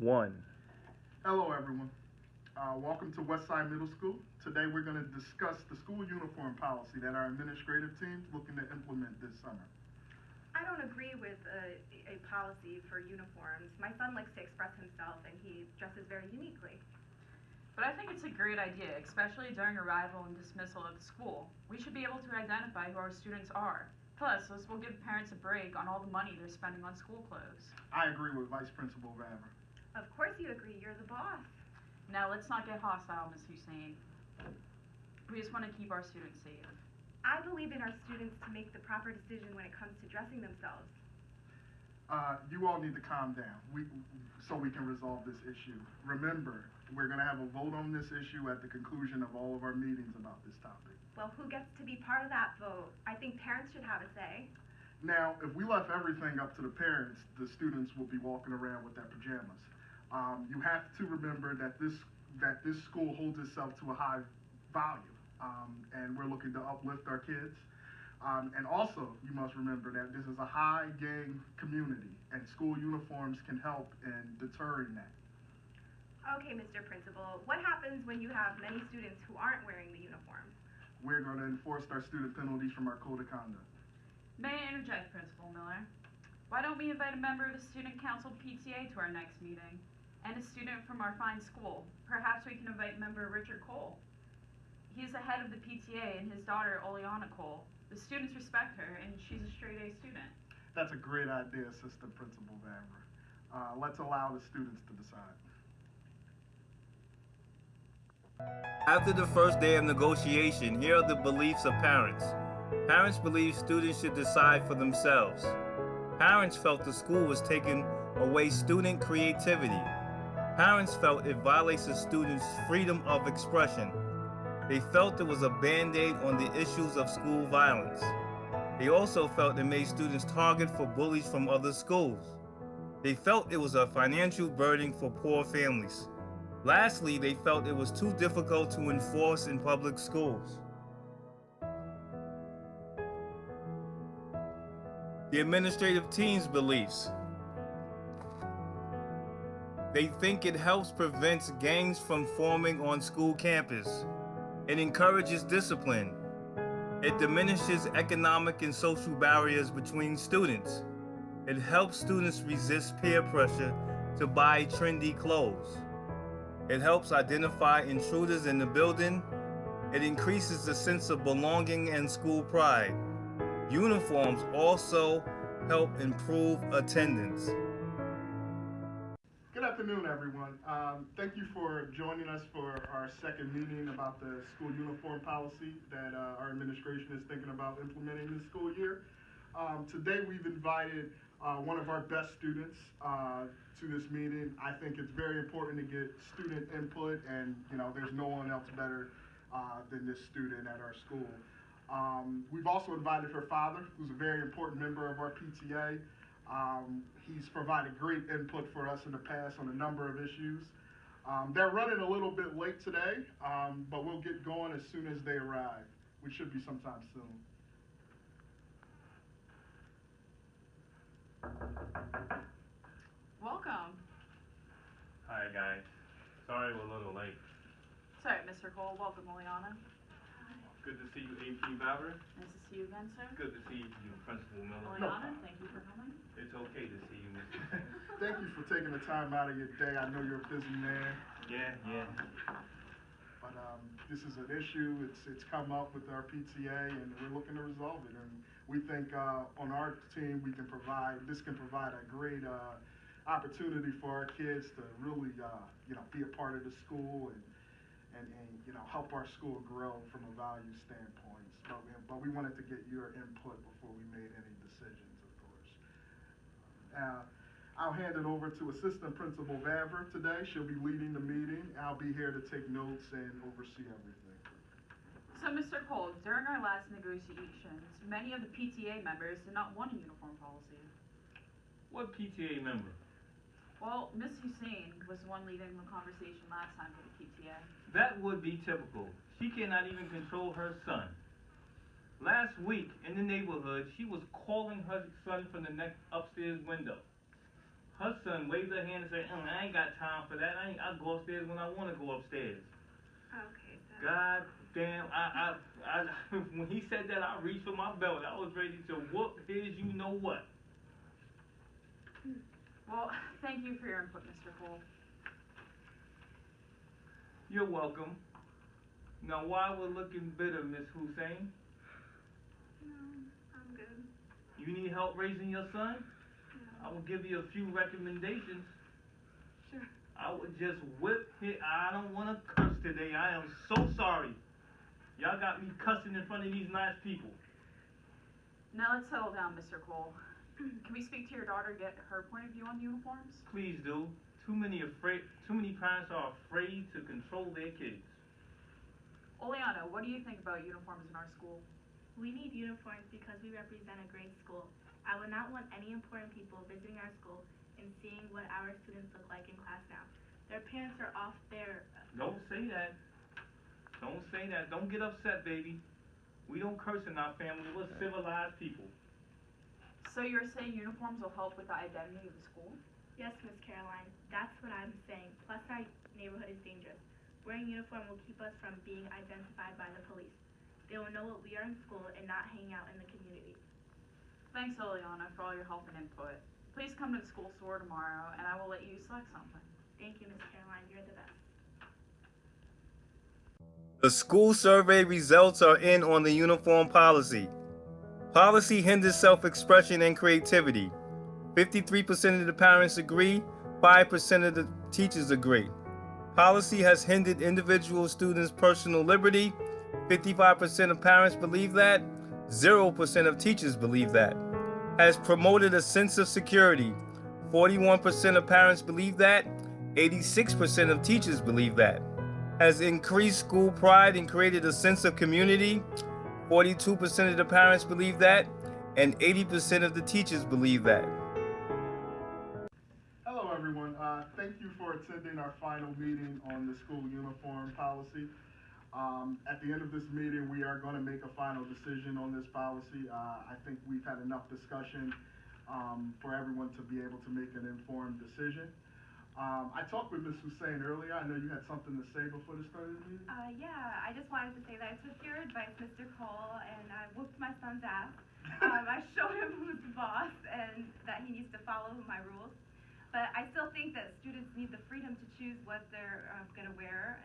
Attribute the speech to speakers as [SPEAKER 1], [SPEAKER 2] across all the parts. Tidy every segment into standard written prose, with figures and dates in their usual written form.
[SPEAKER 1] 1.
[SPEAKER 2] Hello, everyone. Welcome to Westside Middle School. Today, we're going to discuss the school uniform policy that our administrative team is looking to implement this summer.
[SPEAKER 3] I don't agree with a policy for uniforms. My son likes to express himself and he dresses very uniquely.
[SPEAKER 4] But I think it's a great idea, especially during arrival and dismissal at the school. We should be able to identify who our students are. Plus, this will give parents a break on all the money they're spending on school clothes.
[SPEAKER 2] I agree with Vice Principal Vaver.
[SPEAKER 3] Of course you agree, you're the boss.
[SPEAKER 4] Now, let's not get hostile, Ms. Hussein. We just want to keep our students safe.
[SPEAKER 3] I believe in our students to make the proper decision when it comes to dressing themselves.
[SPEAKER 2] You all need to calm down so we can resolve this issue. Remember, we're going to have a vote on this issue at the conclusion of all of our meetings about this topic.
[SPEAKER 3] Well, who gets to be part of that vote? I think parents should have a say.
[SPEAKER 2] Now, if we left everything up to the parents, the students will be walking around with their pajamas. You have to remember that this school holds itself to a high value, and we're looking to uplift our kids. And also, you must remember that this is a high gang community, and school uniforms can help in deterring that.
[SPEAKER 3] Okay, Mr. Principal, what happens when you have many students who aren't wearing the uniform?
[SPEAKER 2] We're going to enforce our student penalties from our code of conduct.
[SPEAKER 4] May I interject, Principal Miller? Why don't we invite a member of the Student Council PTA to our next meeting? And a student from our fine school. Perhaps we can invite member Richard Cole. He is the head of the PTA and his daughter, Oleana Cole. The students respect her, and she's a straight-A student.
[SPEAKER 2] That's a great idea, Assistant Principal Vanver. Let's allow the students to decide.
[SPEAKER 1] After the first day of negotiation, here are the beliefs of parents. Parents believe students should decide for themselves. Parents felt the school was taking away student creativity. Parents felt it violates the students' freedom of expression. They felt it was a band-aid on the issues of school violence. They also felt it made students target for bullies from other schools. They felt it was a financial burden for poor families. Lastly, they felt it was too difficult to enforce in public schools. The administrative team's beliefs. They think it helps prevent gangs from forming on school campus. It encourages discipline. It diminishes economic and social barriers between students. It helps students resist peer pressure to buy trendy clothes. It helps identify intruders in the building. It increases the sense of belonging and school pride. Uniforms also help improve attendance.
[SPEAKER 2] Good afternoon, everyone. Thank you for joining us for our second meeting about the school uniform policy that our administration is thinking about implementing this school year. Today, we've invited one of our best students to this meeting. I think it's very important to get student input, and there's no one else better than this student at our school. We've also invited her father, who's a very important member of our PTA. He's provided great input for us in the past on a number of issues. They're running a little bit late today, but we'll get going as soon as they arrive, which should be sometime soon.
[SPEAKER 4] Welcome.
[SPEAKER 5] Hi guys. Sorry we're a little late.
[SPEAKER 4] Sorry, Mr. Cole. Welcome, Oleana.
[SPEAKER 5] Good to see you, AP Valver.
[SPEAKER 4] Nice to see you again, sir.
[SPEAKER 5] Good to see you, Principal Miller.
[SPEAKER 4] Oleana, thank you for coming.
[SPEAKER 5] It's okay to see you, Mr.
[SPEAKER 2] Thank you for taking the time out of your day. I know you're a busy man.
[SPEAKER 5] Yeah.
[SPEAKER 2] But this is an issue. It's come up with our PTA, and we're looking to resolve it. And we think on our team this can provide a great opportunity for our kids to really be a part of the school and help our school grow from a value standpoint. But we wanted to get your input before we made any decisions, of course. I'll hand it over to Assistant Principal Vanver today. She'll be leading the meeting. I'll be here to take notes and oversee everything.
[SPEAKER 4] So, Mr. Cole, during our last negotiations, many of the PTA members did not want a uniform policy.
[SPEAKER 5] What PTA member?
[SPEAKER 4] Well, Ms. Hussein was the one leading the conversation last time for the PTA.
[SPEAKER 5] That would be typical. She cannot even control her son. Last week in the neighborhood, she was calling her son from the next upstairs window. Her son waved her hand and said, I ain't got time for that. I go upstairs when I want to go upstairs.
[SPEAKER 3] Okay, so.
[SPEAKER 5] God damn, when he said that, I reached for my belt. I was ready to whoop his you know what.
[SPEAKER 4] Well, thank you for your input, Mr. Cole.
[SPEAKER 5] You're welcome. Now, why we're looking bitter, Miss Hussein?
[SPEAKER 3] No, I'm good.
[SPEAKER 5] You need help raising your son?
[SPEAKER 3] No.
[SPEAKER 5] I will give you a few recommendations.
[SPEAKER 3] Sure.
[SPEAKER 5] I would just whip hit. I don't want to curse today. I am so sorry. Y'all got me cussing in front of these nice people.
[SPEAKER 4] Now let's settle down, Mr. Cole. Can we speak to your daughter, get her point of view on uniforms?
[SPEAKER 5] Please do. Too many parents are afraid to control their kids.
[SPEAKER 4] Oleana, what do you think about uniforms in our school?
[SPEAKER 6] We need uniforms because we represent a great school. I would not want any important people visiting our school and seeing what our students look like in class now. Their parents are off their...
[SPEAKER 5] Don't say that. Don't say that. Don't get upset, baby. We don't curse in our family. We're civilized people.
[SPEAKER 4] So you're saying uniforms will help with the identity of the school?
[SPEAKER 6] Yes, Miss Caroline, that's what I'm saying. Plus, our neighborhood is dangerous. Wearing uniform will keep us from being identified by the police. They will know what we are in school and not hang out in the community.
[SPEAKER 4] Thanks, Oleana, for all your help and input. Please come to the school store tomorrow, and I will let you select something.
[SPEAKER 6] Thank you, Miss Caroline. You're the best.
[SPEAKER 1] The school survey results are in on the uniform policy. Policy hinders self-expression and creativity. 53% of the parents agree, 5% of the teachers agree. Policy has hindered individual students' personal liberty. 55% of parents believe that. 0% of teachers believe that. Has promoted a sense of security. 41% of parents believe that. 86% of teachers believe that. Has increased school pride and created a sense of community. 42% of the parents believe that. And 80% of the teachers believe that.
[SPEAKER 2] Hello, everyone. Thank you for attending our final meeting on the school uniform policy. At the end of this meeting, we are going to make a final decision on this policy. I think we've had enough discussion for everyone to be able to make an informed decision. I talked with Ms. Hussein earlier. I know you had something to say before the start of the meeting.
[SPEAKER 3] Yeah, I just wanted to say that I took your advice, Mr. Cole, and I whooped my son's ass. I showed him who's the boss and that he needs to follow my rules. But I still think that students need the freedom to choose what they're going to wear,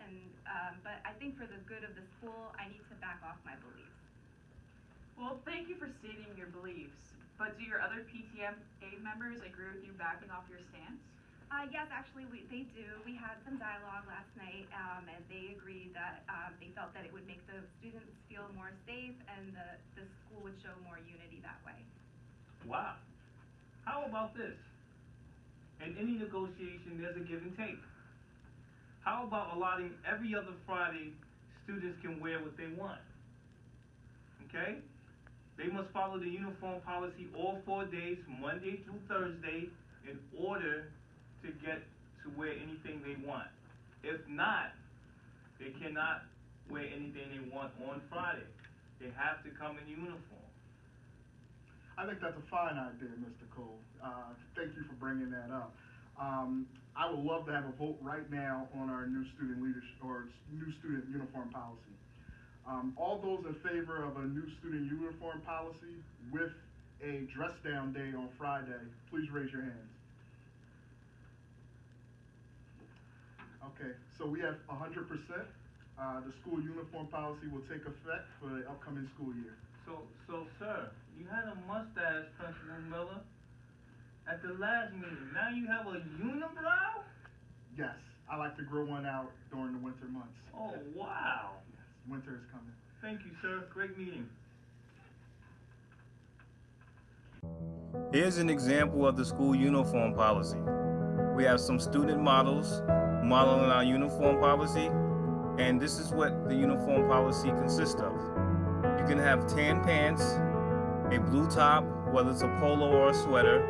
[SPEAKER 3] but I think for the good of the school, I need to back off my beliefs.
[SPEAKER 4] Well, thank you for stating your beliefs, but do your other PTA members agree with you backing off your stance?
[SPEAKER 3] Yes, actually, they do. We had some dialogue last night, and they agreed that they felt that it would make the students feel more safe, and the school would show more unity that way.
[SPEAKER 5] Wow. How about this? In any negotiation, there's a give and take. How about allotting every other Friday students can wear what they want? Okay? They must follow the uniform policy all 4 days, Monday through Thursday, in order to get to wear anything they want. If not, they cannot wear anything they want on Friday. They have to come in uniform.
[SPEAKER 2] I think that's a fine idea, Mr. Cole. Thank you for bringing that up. I would love to have a vote right now on our new student leadership or new student uniform policy. All those in favor of a new student uniform policy with a dress down day on Friday, please raise your hands. Okay, so we have 100%. The school uniform policy will take effect for the upcoming school year.
[SPEAKER 5] So, sir, you had a mustache, Principal Miller, at the last meeting. Now you have a unibrow?
[SPEAKER 2] Yes, I like to grow one out during the winter months.
[SPEAKER 5] Oh, wow.
[SPEAKER 2] Yes, winter is coming.
[SPEAKER 5] Thank you, sir. Great meeting.
[SPEAKER 1] Here's an example of the school uniform policy. We have some student models modeling our uniform policy, and this is what the uniform policy consists of. You can have tan pants, a blue top, whether it's a polo or a sweater,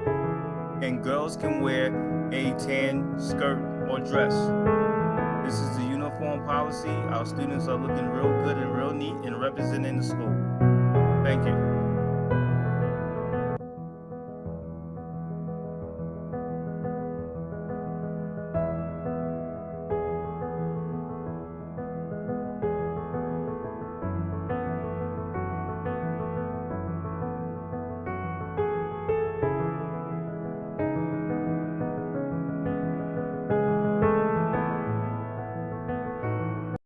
[SPEAKER 1] and girls can wear a tan skirt or dress. This is the uniform policy. Our students are looking real good and real neat and representing the school. Thank you.